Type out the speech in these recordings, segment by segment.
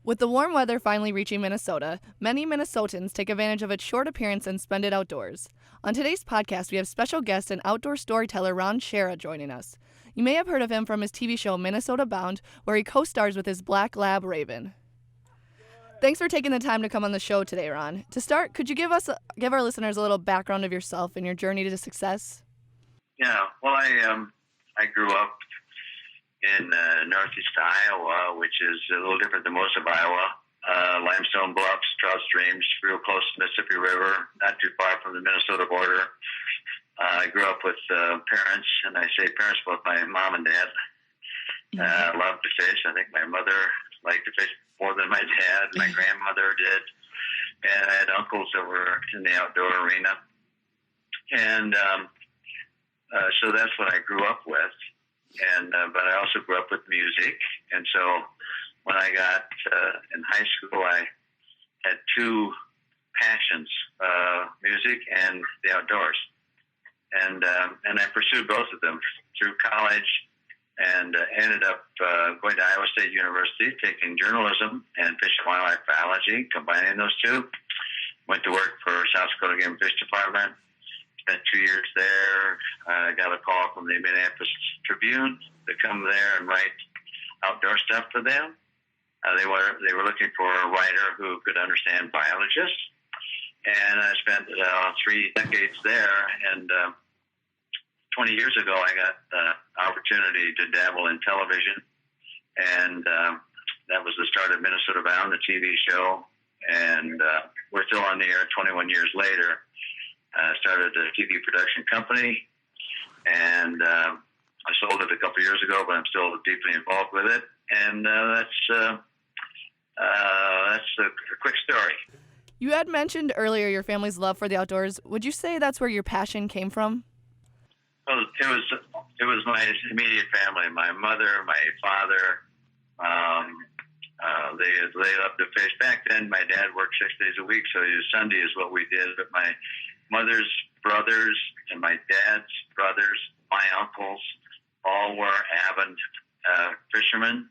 With the warm weather finally reaching Minnesota, many Minnesotans take advantage of its short appearance and spend it outdoors. On today's podcast, we have special guest and outdoor storyteller Ron Schara joining us. You may have heard of him from his TV show Minnesota Bound, where he co-stars with his black lab Raven. Thanks for taking the time to come on the show today, Ron. To start, could you give our listeners a little background of yourself and your journey to success? Yeah, well, I grew up in northeast Iowa, which is a little different than most of Iowa. Limestone bluffs, trout streams, real close to the Mississippi River, not too far from the Minnesota border. I grew up with parents, and I say parents, both my mom and dad. Loved to fish. I think my mother liked to fish more than my dad. My grandmother did. And I had uncles that were in the outdoor arena. And so that's what I grew up with. But I also grew up with music. And so when I got in high school, I had two passions, music and the outdoors. And I pursued both of them through college and ended up going to Iowa State University, taking journalism and fish and wildlife biology, combining those two. Went to work for South Dakota Game and Fish Department. Spent 2 years there. Got a call from the Minneapolis Tribune to come there and write outdoor stuff for them. They were looking for a writer who could understand biologists. And I spent 3 decades there. And 20 years ago, I got the opportunity to dabble in television. And that was the start of Minnesota Bound, the TV show. And we're still on the air 21 years later. Started a TV production company, and I sold it a couple of years ago, but I'm still deeply involved with it. And that's a quick story. You had mentioned earlier your family's love for the outdoors. Would you say that's where your passion came from? Well, it was my immediate family. My mother, my father. They loved to fish. Back then, my dad worked 6 days a week, so Sunday is what we did. But my mother's brothers and my dad's brothers, my uncles, all were avid fishermen.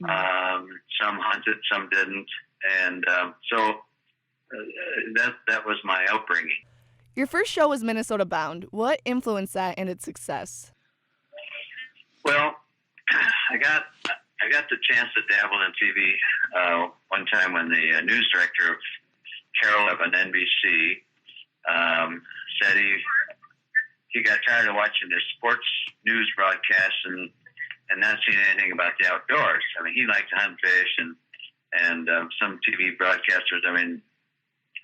Some hunted, some didn't, and so that was my upbringing. Your first show was Minnesota Bound. What influenced that and its success? Well, I got the chance to dabble in TV one time when the news director of Channel 11 NBC said he got tired of watching the sports news broadcasts and not seeing anything about the outdoors. I mean, he liked to hunt fish and some TV broadcasters. I mean,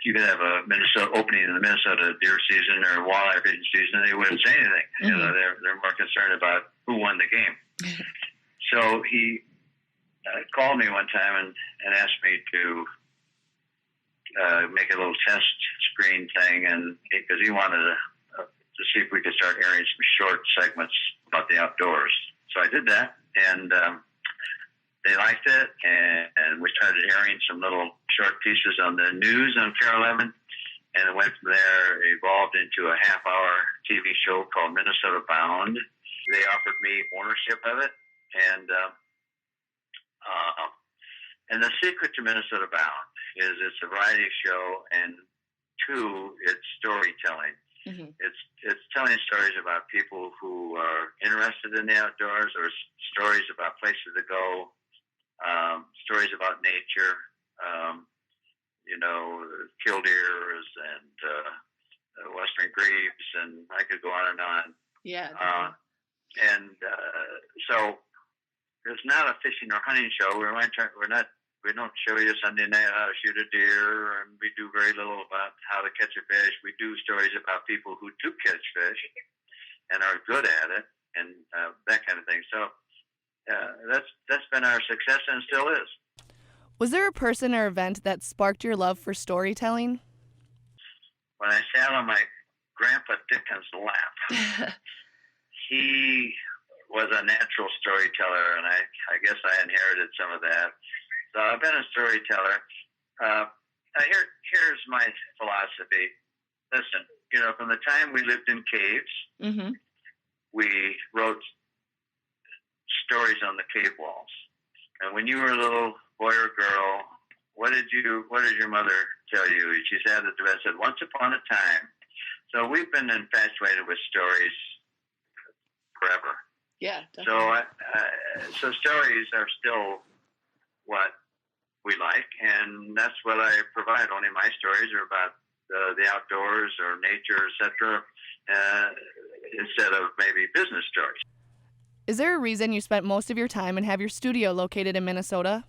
you could have a Minnesota opening in the Minnesota deer season or walleye fishing season, and they wouldn't say anything. Mm-hmm. You know, they're more concerned about who won the game. So he called me one time and asked me to make a little test screen thing, and because he wanted to see if we could start airing some short segments about the outdoors. So I did that, and they liked it, and we started airing some little short pieces on the news on Channel 11, and it went from there, evolved into a half-hour TV show called Minnesota Bound. They offered me ownership of it, and the secret to Minnesota Bound is it's a variety show, and 2, it's storytelling. Mm-hmm. It's telling stories about people who are interested in the outdoors, or stories about places to go, stories about nature, killdeers and western grebes, and I could go on and on. Yeah. So it's not a fishing or hunting show. We don't show you Sunday night how to shoot a deer, and we do very little about how to catch a fish. We do stories about people who do catch fish and are good at it, and that kind of thing. So that's been our success and still is. Was there a person or event that sparked your love for storytelling? When I sat on my Grandpa Dickens' lap, he was a natural storyteller, and I guess I inherited some of that. So I've been a storyteller. Here's my philosophy. Listen, from the time we lived in caves, mm-hmm. we wrote stories on the cave walls. And when you were a little boy or girl, what did your mother tell you? She sat at the bed and said, once upon a time. So we've been infatuated with stories forever. Yeah, definitely. So stories are still what we like, and that's what I provide. Only my stories are about the outdoors or nature, etc., instead of maybe business stories. Is there a reason you spent most of your time and have your studio located in Minnesota?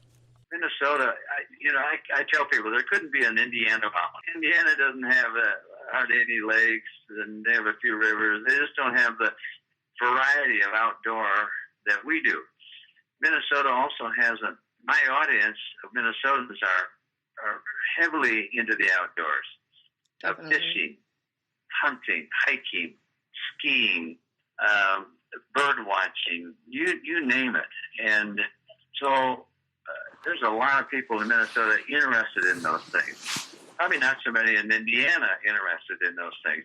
Minnesota, I tell people there couldn't be an Indiana mountain. Indiana doesn't have hardly any lakes, and they have a few rivers. They just don't have the variety of outdoor that we do. Minnesota also has my audience of Minnesotans are heavily into the outdoors. Fishing, hunting, hiking, skiing, bird watching, you name it. And so there's a lot of people in Minnesota interested in those things. Probably not so many in Indiana interested in those things.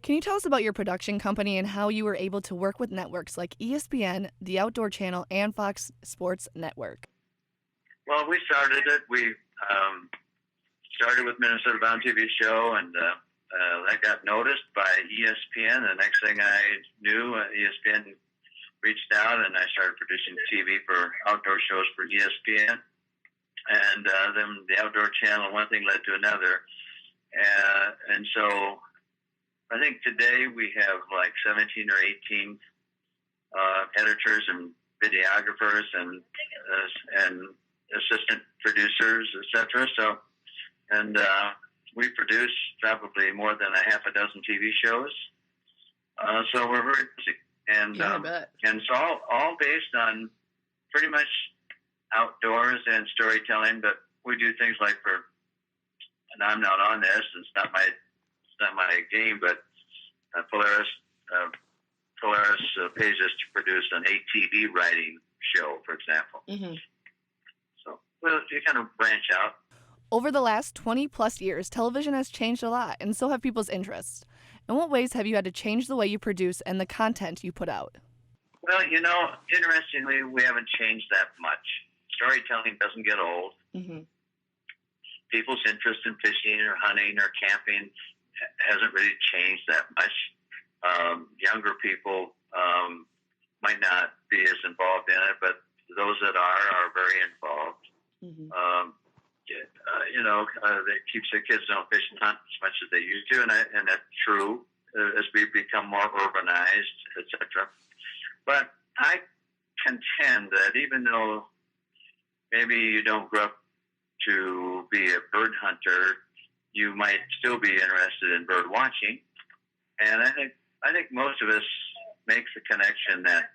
Can you tell us about your production company and how you were able to work with networks like ESPN, the Outdoor Channel, and Fox Sports Network? Well, we started it. We started with Minnesota Bound TV show, and that got noticed by ESPN. The next thing I knew, ESPN reached out, and I started producing TV for outdoor shows for ESPN. And then the Outdoor Channel, one thing led to another. And so I think today we have like 17 or 18 editors and videographers and assistant producers, etc. So, and we produce probably more than a half a dozen TV shows. So we're very busy, and I bet. And so all based on pretty much outdoors and storytelling. But we do things like and I'm not on this. It's not my game, but Polaris pays us to produce an ATV riding show, for example. Mm-hmm. So, well, you kind of branch out. Over the last 20-plus years, television has changed a lot, and so have people's interests. In what ways have you had to change the way you produce and the content you put out? Well, interestingly, we haven't changed that much. Storytelling doesn't get old. Mm-hmm. People's interest in fishing or hunting or camping hasn't really changed that much. Younger people might not be as involved in it, but those that are very involved. Mm-hmm. That keeps the kids don't fish and hunt as much as they used to, and that's true as we become more urbanized, etc. But I contend that even though maybe you don't grow up to be a bird hunter, you might still be interested in bird watching. And I think most of us make the connection that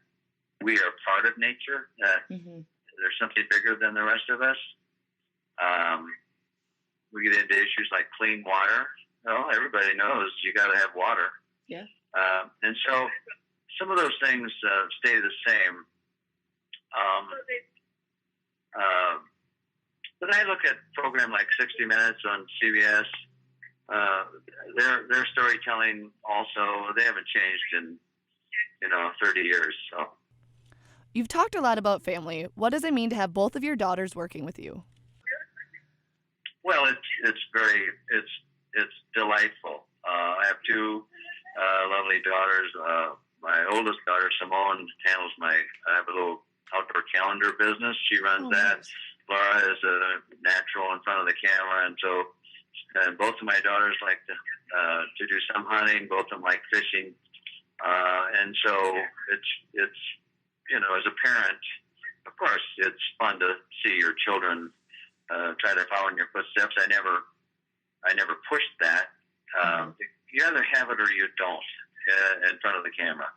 we are part of nature, that there's something bigger than the rest of us. We get into issues like clean water. Well, everybody knows you got to have water. Yeah. And so some of those things stay the same. But I look at a program like 60 Minutes on CBS. Their storytelling also, they haven't changed in 30 years. So You've talked a lot about family. What does it mean to have both of your daughters working with you? Well, it's delightful. I have two lovely daughters. My oldest daughter, Simone, handles I have a little outdoor calendar business. She runs that. Nice. Laura is a natural in front of the camera, and both of my daughters like to do some hunting. Both of them like fishing, and so it's as a parent, of course, it's fun to see your children try to follow in your footsteps. I never pushed that. You either have it or you don't in front of the camera.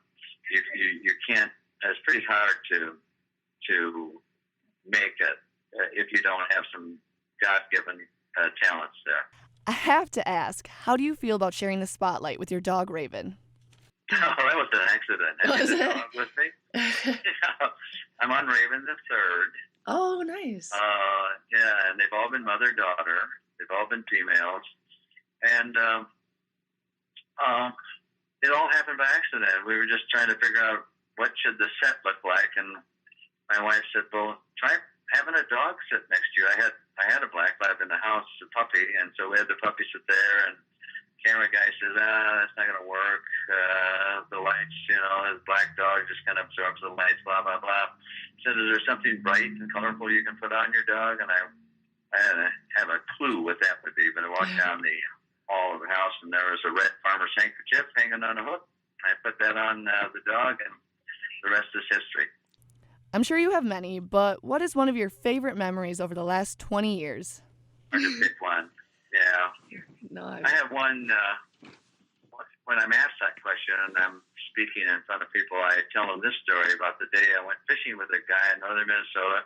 You can't. It's pretty hard to make it if you don't have some God-given talents there. I have to ask, how do you feel about sharing the spotlight with your dog, Raven? Oh, that was an accident. Was it? Dog with me. I'm on Raven the third. Oh, nice. Yeah, and they've all been mother-daughter. They've all been females. And it all happened by accident. We were just trying to figure out what should the set look like. And my wife said, well, try having a dog sit next to you. I had a black lab in the house, a puppy, and so we had the puppy sit there, and camera guy says, that's not going to work. The lights, his black dog just kind of absorbs the lights, blah, blah, blah. He said, is there something bright and colorful you can put on your dog? And I didn't have a clue what that would be, but I walked down the hall of the house, and there was a red farmer's handkerchief hanging on a hook. I put that on the dog, and the rest is history. I'm sure you have many, but what is one of your favorite memories over the last 20 years? I just pick one. Yeah. No, I have one. When I'm asked that question and I'm speaking in front of people, I tell them this story about the day I went fishing with a guy in northern Minnesota.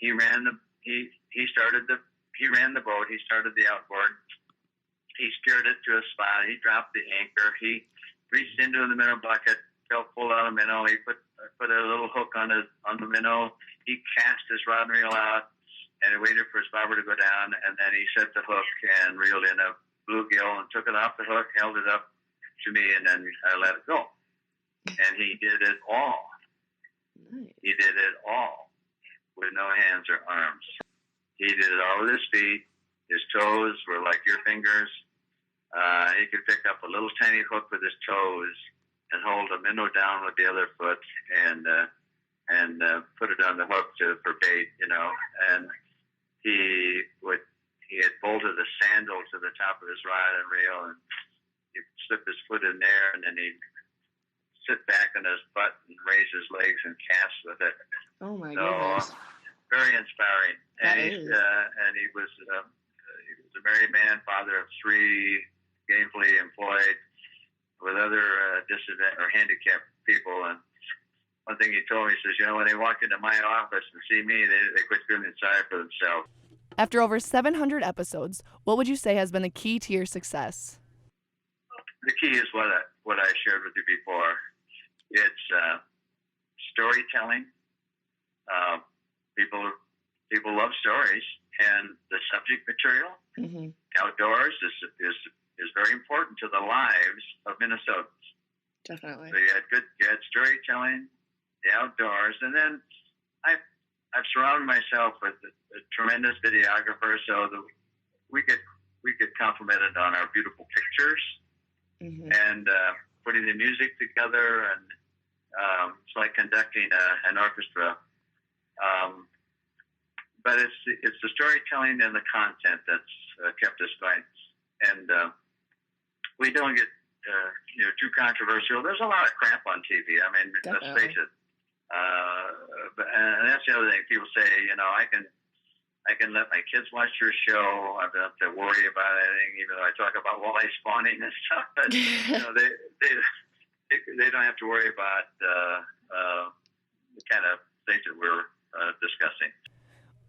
He ran the boat. He started the outboard. He steered it to a spot. He dropped the anchor. He reached into the minnow bucket, pulled out a minnow. He put a little hook on the minnow. He cast his rod and reel out, and he waited for his bobber to go down, and then he set the hook and reeled in a bluegill and took it off the hook, held it up to me, and then I let it go. And he did it all. Nice. He did it all with no hands or arms. He did it all with his feet. His toes were like your fingers. He could pick up a little tiny hook with his toes and hold a minnow down with the other foot and put it on the hook for bait, And he had bolted a sandal to the top of his rod and reel, and he'd slip his foot in there, and then he'd sit back on his butt and raise his legs and cast with it. Oh my so, goodness! Very inspiring. And he was a married man, father of 3, gainfully employed with other disadvantaged or handicapped people. And one thing he told me, he says, when they walk into my office and see me, they quit feeling sorry for themselves. After over 700 episodes, what would you say has been the key to your success? The key is what I shared with you before. It's storytelling. People love stories, and the subject material, outdoors, is very important to the lives of Minnesotans. Definitely. So you had storytelling, the outdoors, and then I've surrounded myself with a tremendous videographer, so that we get complimented on our beautiful pictures and putting the music together, and it's like conducting an orchestra. But it's the storytelling and the content that's kept us going, and we don't get too controversial. There's a lot of crap on TV. I mean, let's face it. And that's the other thing. People say, I can let my kids watch your show. I don't have to worry about anything, even though I talk about walleye spawning and stuff. But they don't have to worry about the kind of things that we're discussing.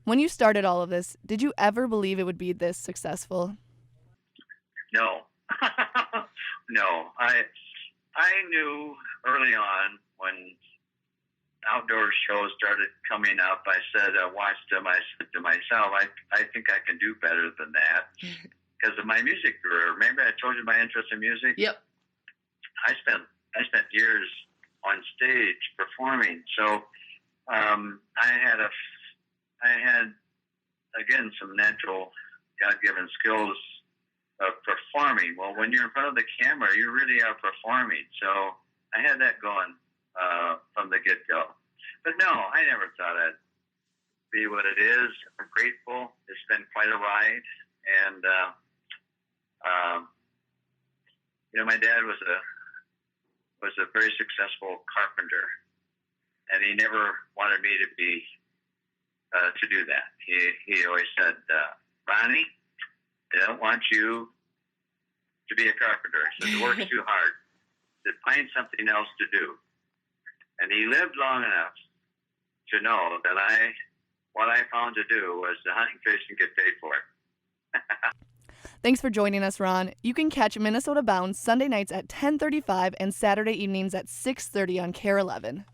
When you started all of this, did you ever believe it would be this successful? No. No. I knew early on when outdoor shows started coming up, I said, I said to myself, I think I can do better than that because of my music career. Remember I told you my interest in music? Yep. I spent years on stage performing. So I had, again, some natural God-given skills of performing. Well, when you're in front of the camera, you really are performing. So I had that going from the get-go. But no, I never thought I'd be what it is. I'm grateful. It's been quite a ride. And, my dad was a very successful carpenter. And he never wanted me to do that. He always said, Ronnie, I don't want you to be a carpenter. He said, the work's too hard. He said, find something else to do. And he lived long enough to know that what I found to do was to hunt and fish and get paid for it. Thanks for joining us, Ron. You can catch Minnesota Bound Sunday nights at 10:35 and Saturday evenings at 6:30 on KARE 11.